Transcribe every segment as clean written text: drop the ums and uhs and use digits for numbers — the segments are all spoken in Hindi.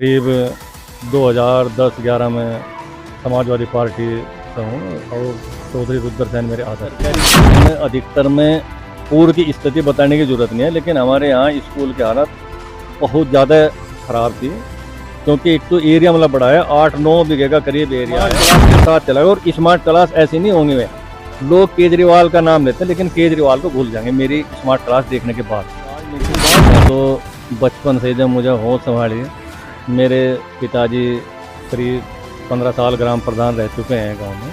करीब 2010-11 में समाजवादी पार्टी से हूँ और चौधरी रुद्रसेन मेरे आदर्श में। अधिकतर में पूर्व की स्थिति बताने की ज़रूरत नहीं है, लेकिन हमारे यहाँ स्कूल की हालत बहुत ज़्यादा ख़राब थी, क्योंकि एक तो एरिया मतलब बड़ा है, 8-9 बीघे का करीब एरिया है के साथ चला गया। और स्मार्ट क्लास ऐसी नहीं होंगी, वे लोग केजरीवाल का नाम लेते हैं लेकिन केजरीवाल को भूल जाएंगे मेरी स्मार्ट क्लास देखने के बाद। तो बचपन से जब मुझे होश संभाली, मेरे पिताजी करीब 15 साल ग्राम प्रधान रह चुके हैं गांव में,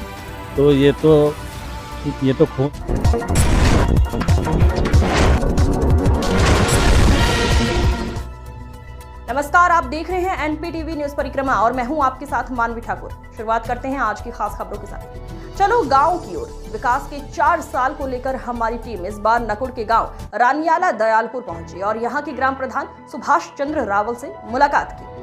तो ये तो खूब। नमस्कार, आप देख रहे हैं एनपीटीवी न्यूज परिक्रमा और मैं हूं आपके साथ मानवी ठाकुर। शुरुआत करते हैं आज की खास खबरों के साथ। चलो गांव की ओर। विकास के 4 साल को लेकर हमारी टीम इस बार नकुड़ के गांव रानियाला दयालपुर पहुंची और यहां के ग्राम प्रधान सुभाष चंद्र रावल से मुलाकात की।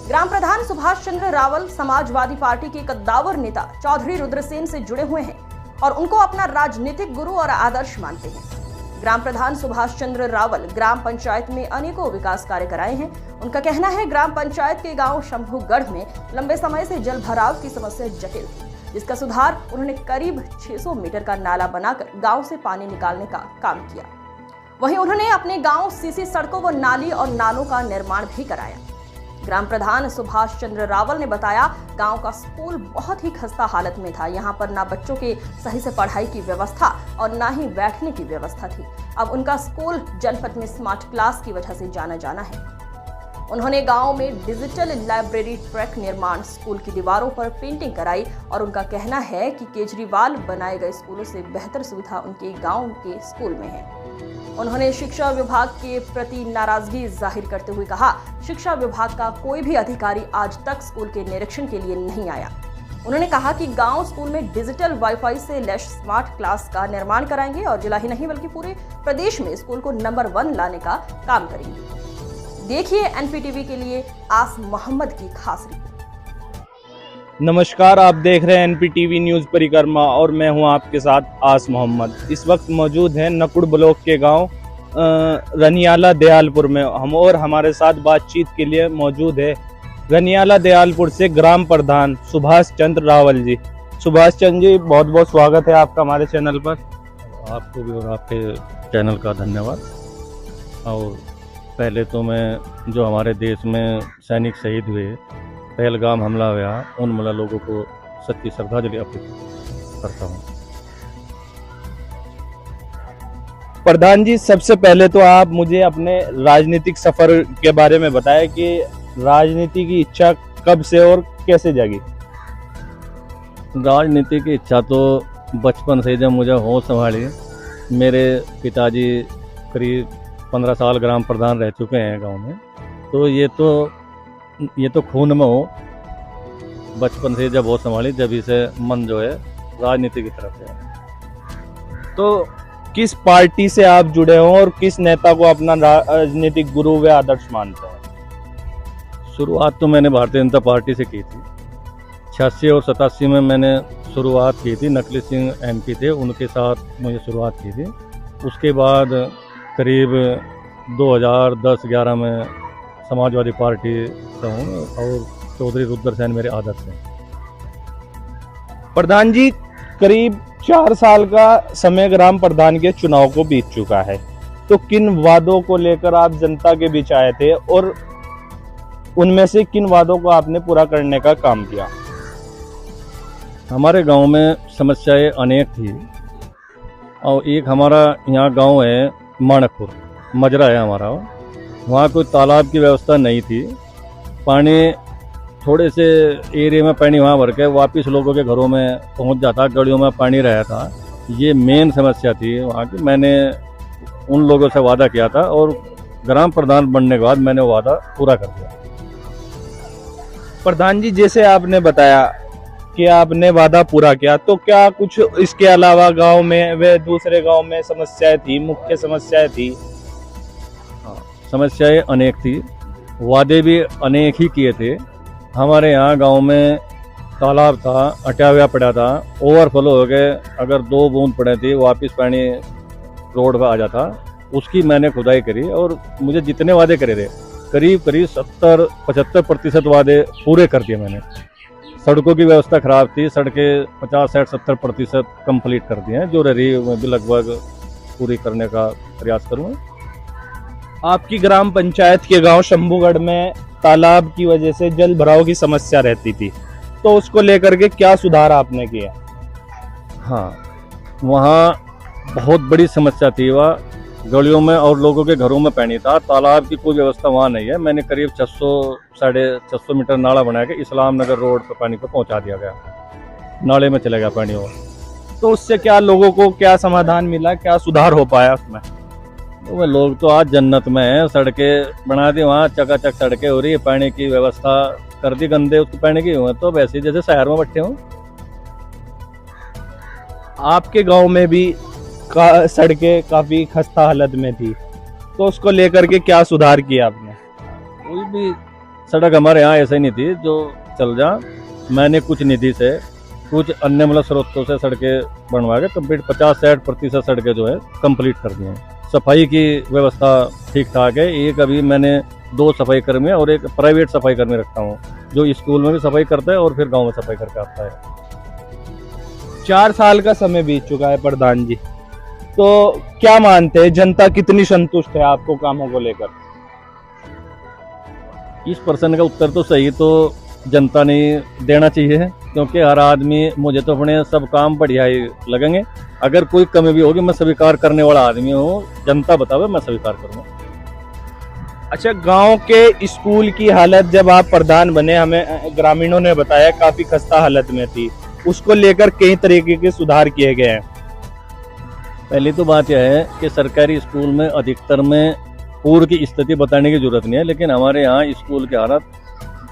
ग्राम प्रधान सुभाष चंद्र रावल समाजवादी पार्टी के कद्दावर नेता चौधरी रुद्रसेन से जुड़े हुए हैं और उनको अपना राजनीतिक गुरु और आदर्श मानते हैं। ग्राम प्रधान सुभाष चंद्र रावल ग्राम पंचायत में अनेकों विकास कार्य कराए हैं। उनका कहना है ग्राम पंचायत के गांव शंभुगढ़ में लंबे समय से जल भराव की समस्या जटिल थी, जिसका सुधार उन्होंने करीब 600 मीटर का नाला बनाकर गांव से पानी निकालने का काम किया। वहीं उन्होंने अपने गांव सीसी सड़कों व नाली और नालों का निर्माण भी कराया। ग्राम प्रधान सुभाष चंद्र रावल ने बताया, गांव का स्कूल बहुत ही खस्ता हालत में था। यहां पर ना बच्चों के सही से पढ़ाई की व्यवस्था और ना ही बैठने की व्यवस्था थी। अब उनका स्कूल जनपद में स्मार्ट क्लास की वजह से जाना है। उन्होंने गांव में डिजिटल लाइब्रेरी ट्रैक निर्माण, स्कूल की दीवारों पर पेंटिंग कराई और उनका कहना है कि केजरीवाल बनाए गए स्कूलों से बेहतर सुविधा उनके गांव के स्कूल में है। उन्होंने शिक्षा विभाग के प्रति नाराजगी जाहिर करते हुए कहा, शिक्षा विभाग का कोई भी अधिकारी आज तक स्कूल के निरीक्षण के लिए नहीं आया। उन्होंने कहा कि गांव स्कूल में डिजिटल वाईफाई से लैस स्मार्ट क्लास का निर्माण कराएंगे और जिला ही नहीं बल्कि पूरे प्रदेश में स्कूल को नंबर 1 लाने का काम करेंगे। देखिए एनपीटीवी के लिए आस मोहम्मद की खास रिपोर्ट। नमस्कार, आप देख रहे हैं एनपीटीवी न्यूज परिक्रमा और मैं हूं आपके साथ आस मोहम्मद। इस वक्त मौजूद हैं नकुड़ ब्लॉक के गांव रानियाला दयालपुर में। हम और हमारे साथ बातचीत के लिए मौजूद है रानियाला दयालपुर से ग्राम प्रधान सुभाष चंद्र रावल जी। सुभाष चंद्र जी, बहुत बहुत स्वागत है आपका हमारे चैनल पर। आपको भी और आपके चैनल का धन्यवाद। और पहले तो मैं जो हमारे देश में सैनिक शहीद हुए, पहलगाम हमला हुआ, उन मतलब लोगों को सच्ची श्रद्धांजलि अर्पित करता हूँ। प्रधान जी, सबसे पहले तो आप मुझे अपने राजनीतिक सफर के बारे में बताएं कि राजनीति की इच्छा कब से और कैसे जागी। राजनीति की इच्छा तो बचपन से जब मुझे होश संभाली, मेरे पिताजी करीब 15 साल ग्राम प्रधान रह चुके हैं गांव में, तो ये तो खून में हो। बचपन से जब होश संभाली, जब से मन जो है राजनीति की तरफ है। तो किस पार्टी से आप जुड़े हो और किस नेता को अपना राजनीतिक गुरु व आदर्श मानते हैं? शुरुआत तो मैंने भारतीय जनता पार्टी से की थी। 86 और 87 में मैंने शुरुआत की थी। नकली सिंह MP थे, उनके साथ मुझे शुरुआत की थी। उसके बाद करीब 2010-11 में समाजवादी पार्टी से हूँ और चौधरी रुद्रसेन मेरे आदर्श हैं। प्रधान जी, करीब 4 साल का समय ग्राम प्रधान के चुनाव को बीत चुका है, तो किन वादों को लेकर आप जनता के बीच आए थे और उनमें से किन वादों को आपने पूरा करने का काम किया? हमारे गांव में समस्याएं अनेक थी और एक हमारा यहाँ गांव है माणकपुर, मजरा है हमारा। वहाँ कोई तालाब की व्यवस्था नहीं थी। पानी थोड़े से एरिया में पानी वहाँ भर के वापस लोगों के घरों में पहुँच जाता, गलियों में पानी रहा था। ये मेन समस्या थी वहाँ की। मैंने उन लोगों से वादा किया था और ग्राम प्रधान बनने के बाद मैंने वो वादा पूरा कर दिया। प्रधान जी, जैसे आपने बताया कि आपने वादा पूरा किया, तो क्या कुछ इसके अलावा गांव में व दूसरे गांव में समस्याएं थी, मुख्य समस्याएं थी? समस्याएं अनेक थी, वादे भी अनेक ही किए थे। हमारे यहाँ गांव में तालाब था, अटा हुआ पड़ा था, ओवरफ्लो हो गए। अगर 2 बूंद पड़े थे वापस पानी रोड पर आ जाता। उसकी मैंने खुदाई करी और मुझे जितने वादे करे थे करीब करीब 70-75% वादे पूरे कर दिए मैंने। सड़कों की व्यवस्था खराब थी, सड़कें 50-60-70% कंप्लीट कर दिए हैं, जो रह रही मैं भी लगभग पूरी करने का प्रयास करूँगा। आपकी ग्राम पंचायत के गांव शंभूगढ़ में तालाब की वजह से जल भराव की समस्या रहती थी, तो उसको लेकर के क्या सुधार आपने किया? हाँ, वहाँ बहुत बड़ी समस्या थी, वह गलियों में और लोगों के घरों में पानी था। तालाब की कोई व्यवस्था वहाँ नहीं है। मैंने करीब 600-650 मीटर नाला बना के इस्लाम नगर रोड पर पानी को पहुँचा दिया गया, नाले में चले गया पानी वो। तो उससे क्या लोगों को क्या समाधान मिला, क्या सुधार हो पाया उसमें? तो लोग तो आज जन्नत में हैं, सड़कें बना दी, वहाँ चकाचक सड़कें हो रही है, पानी की व्यवस्था कर दी, गंदे उसको पानी की हुए तो वैसे जैसे शहर में बैठे हों। आपके गांव में भी सड़कें काफी खस्ता हालत में थी, तो उसको लेकर के क्या सुधार किया आपने? कोई भी सड़क हमारे यहाँ ऐसे नहीं थी जो चल जा। मैंने कुछ निधि से, कुछ अन्य मतलब स्रोतों से सड़कें बनवा के कंप्लीट 50-60% सड़कें जो है कंप्लीट कर दी हैं। सफाई की व्यवस्था ठीक ठाक है। एक अभी मैंने 2 सफाई कर्मी और एक प्राइवेट सफाई कर्मी रखता हूँ, जो स्कूल में भी सफाई करता है और फिर गाँव में सफाई करके आता है। 4 साल का समय बीत चुका है प्रधान जी, तो क्या मानते हैं जनता कितनी संतुष्ट है आपको कामों को लेकर? इस प्रश्न का उत्तर तो सही तो जनता ने देना चाहिए, क्योंकि हर आदमी, मुझे तो अपने सब काम बढ़िया ही लगेंगे। अगर कोई कमी भी होगी मैं स्वीकार करने वाला आदमी हूँ, जनता बतावे मैं स्वीकार करूँगा। अच्छा, गांव के स्कूल की हालत जब आप प्रधान बने, हमें ग्रामीणों ने बताया काफी खस्ता हालत में थी, उसको लेकर कई तरीके के सुधार किए गए हैं। पहली तो बात यह है कि सरकारी स्कूल में अधिकतर में पूर्व की स्थिति बताने की जरूरत नहीं है, लेकिन हमारे यहाँ स्कूल की हालत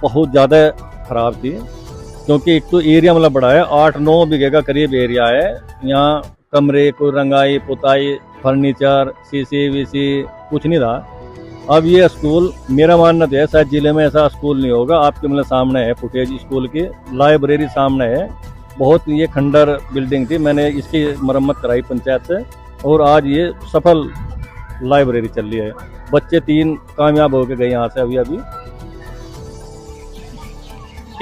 बहुत ज़्यादा खराब थी, क्योंकि एक तो एरिया मतलब बड़ा है, 8-9 बीघे का करीब एरिया है। यहाँ कमरे, कोई रंगाई पुताई, फर्नीचर, सीसी वीसी कुछ नहीं था। अब ये स्कूल, मेरा मानना तो है शायद जिले में ऐसा स्कूल नहीं होगा। आपके मतलब सामने है फुटेज स्कूल की, लाइब्रेरी सामने है। बहुत ये खंडर बिल्डिंग थी, मैंने इसकी मरम्मत कराई पंचायत से और आज ये सफल लाइब्रेरी चल रही है। बच्चे 3 कामयाब हो के गए यहाँ से अभी।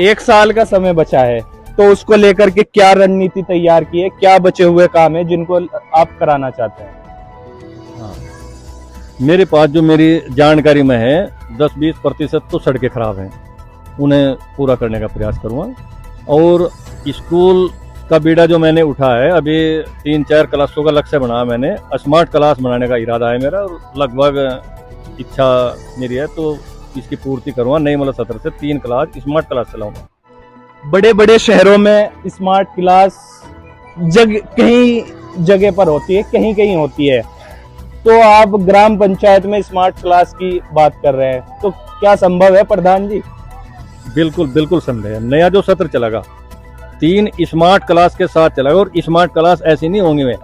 1 साल का समय बचा है, तो उसको लेकर के क्या रणनीति तैयार की है, क्या बचे हुए काम है जिनको आप कराना चाहते हैं? हाँ, मेरे पास जो मेरी जानकारी में है 10-20% तो सड़कें खराब हैं, उन्हें पूरा करने का प्रयास करूँगा। और स्कूल का बीड़ा जो मैंने उठा है, अभी 3-4 क्लासों का लक्ष्य बना मैंने, स्मार्ट क्लास बनाने का इरादा है मेरा और लगभग इच्छा मेरी है तो इसकी पूर्ति करूँगा। नई मतलब सत्र से 3 क्लास स्मार्ट क्लास चलाऊँगा। बड़े बड़े शहरों में स्मार्ट क्लास कहीं जगह पर होती है, कहीं कहीं होती है, तो आप ग्राम पंचायत में स्मार्ट क्लास की बात कर रहे हैं, तो क्या संभव है प्रधान जी? बिल्कुल बिल्कुल संभव है। नया जो सत्र चलेगा 3 स्मार्ट क्लास के साथ चलेगा, और स्मार्ट क्लास ऐसी नहीं होंगी में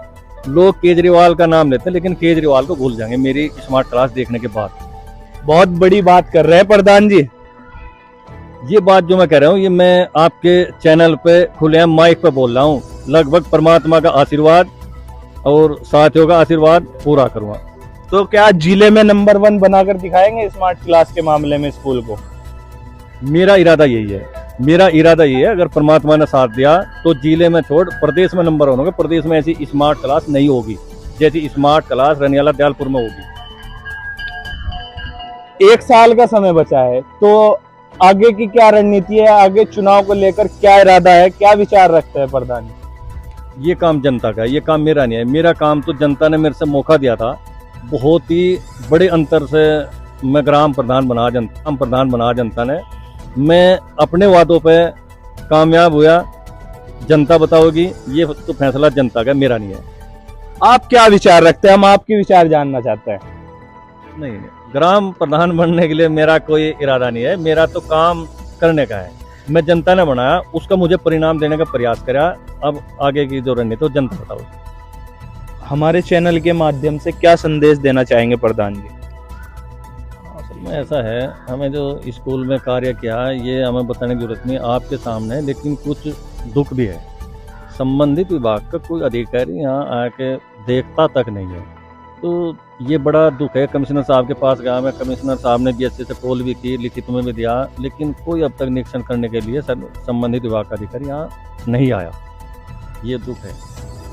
लोग केजरीवाल का नाम लेते हैं लेकिन केजरीवाल को भूल जाएंगे मेरी स्मार्ट क्लास देखने के बाद। बहुत बड़ी बात कर रहे हैं प्रधान जी। ये बात जो मैं कह रहा हूँ ये मैं आपके चैनल पे खुलेआम माइक पे बोल रहा हूँ। लगभग परमात्मा का आशीर्वाद और साथियों का आशीर्वाद पूरा करूँगा। तो क्या जिले में नंबर 1 बनाकर दिखाएंगे स्मार्ट क्लास के मामले में स्कूल को? मेरा इरादा यही है। अगर परमात्मा ने साथ दिया तो जिले में छोड़ प्रदेश में नंबर 1 होगा। प्रदेश में ऐसी स्मार्ट क्लास नहीं होगी जैसी स्मार्ट क्लास रनियाला दयालपुर में होगी। 1 साल का समय बचा है, तो आगे की क्या रणनीति है? आगे चुनाव को लेकर क्या इरादा है, क्या विचार रखते हैं प्रधान जी? ये काम जनता का है, ये काम मेरा नहीं है। मेरा काम तो जनता ने मेरे से मौका दिया था, बहुत ही बड़े अंतर से मैं ग्राम प्रधान बना जनता ने। मैं अपने वादों पे कामयाब हुआ, जनता बताओगी। ये तो फैसला जनता का, मेरा नहीं है। आप क्या विचार रखते हैं? हम आपके विचार जानना चाहते हैं। नहीं, ग्राम प्रधान बनने के लिए मेरा कोई इरादा नहीं है। मेरा तो काम करने का है। मैं जनता ने बनाया, उसका मुझे परिणाम देने का प्रयास करा। अब आगे की जो रणनीति तो जनता बताओगी। हमारे चैनल के माध्यम से क्या संदेश देना चाहेंगे प्रधान जी? असल में ऐसा है, हमें जो स्कूल में कार्य किया ये हमें बताने की जरूरत नहीं, आपके सामने है। लेकिन कुछ दुख भी है, संबंधित विभाग का कोई अधिकारी यहाँ आके देखता तक नहीं है। तो ये बड़ा दुख है। कमिश्नर साहब के पास गया मैं, कमिश्नर साहब ने भी अच्छे से पोल भी की, लिखित में भी दिया, लेकिन कोई अब तक निरीक्षण करने के लिए संबंधित विभाग का अधिकारी यहाँ नहीं आया। ये दुख है।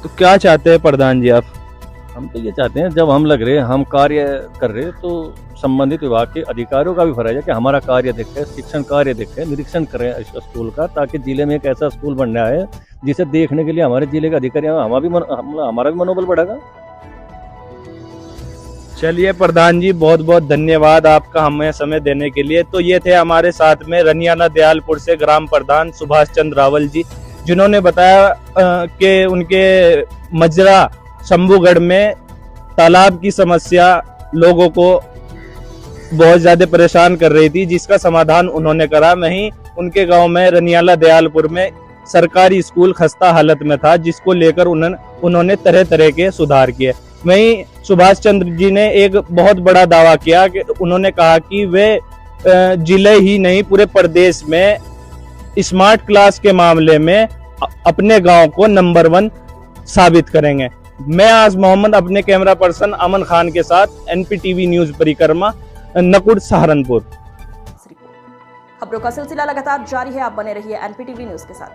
तो क्या चाहते हैं प्रधान जी आप? हम तो ये चाहते हैं, जब हम लग रहे, हम कार्य कर रहे, तो संबंधित विभाग के अधिकारियों का भी फर्ज है कि हमारा कार्य देखें, शिक्षण कार्य देखें, निरीक्षण करें इस स्कूल का, ताकि जिले में एक ऐसा स्कूल बन रहा है जिसे देखने के लिए हमारे जिले के अधिकारी हमारा भी मनोबल बढ़ेगा। चलिए प्रधान जी, बहुत बहुत धन्यवाद आपका हमें समय देने के लिए। तो ये थे हमारे साथ में रनियाला दयालपुर से ग्राम प्रधान सुभाष चंद्र रावल जी, जिन्होंने बताया कि उनके मजरा शंभूगढ़ में तालाब की समस्या लोगों को बहुत ज्यादा परेशान कर रही थी, जिसका समाधान उन्होंने करा। वहीं उनके गांव में रनियाला दयालपुर में सरकारी स्कूल खस्ता हालत में था, जिसको लेकर उन्होंने तरह तरह के सुधार किए। वहीं सुभाष चंद्र जी ने एक बहुत बड़ा दावा किया कि उन्होंने कहा कि वे जिले ही नहीं पूरे प्रदेश में स्मार्ट क्लास के मामले में अपने गांव को नंबर 1 साबित करेंगे। मैं आज मोहम्मद अपने कैमरा पर्सन अमन खान के साथ एनपीटीवी न्यूज परिक्रमा, नकुड़, सहारनपुर। खबरों का सिलसिला लगातार जारी है, आप बने रहिए एनपीटीवी न्यूज के साथ।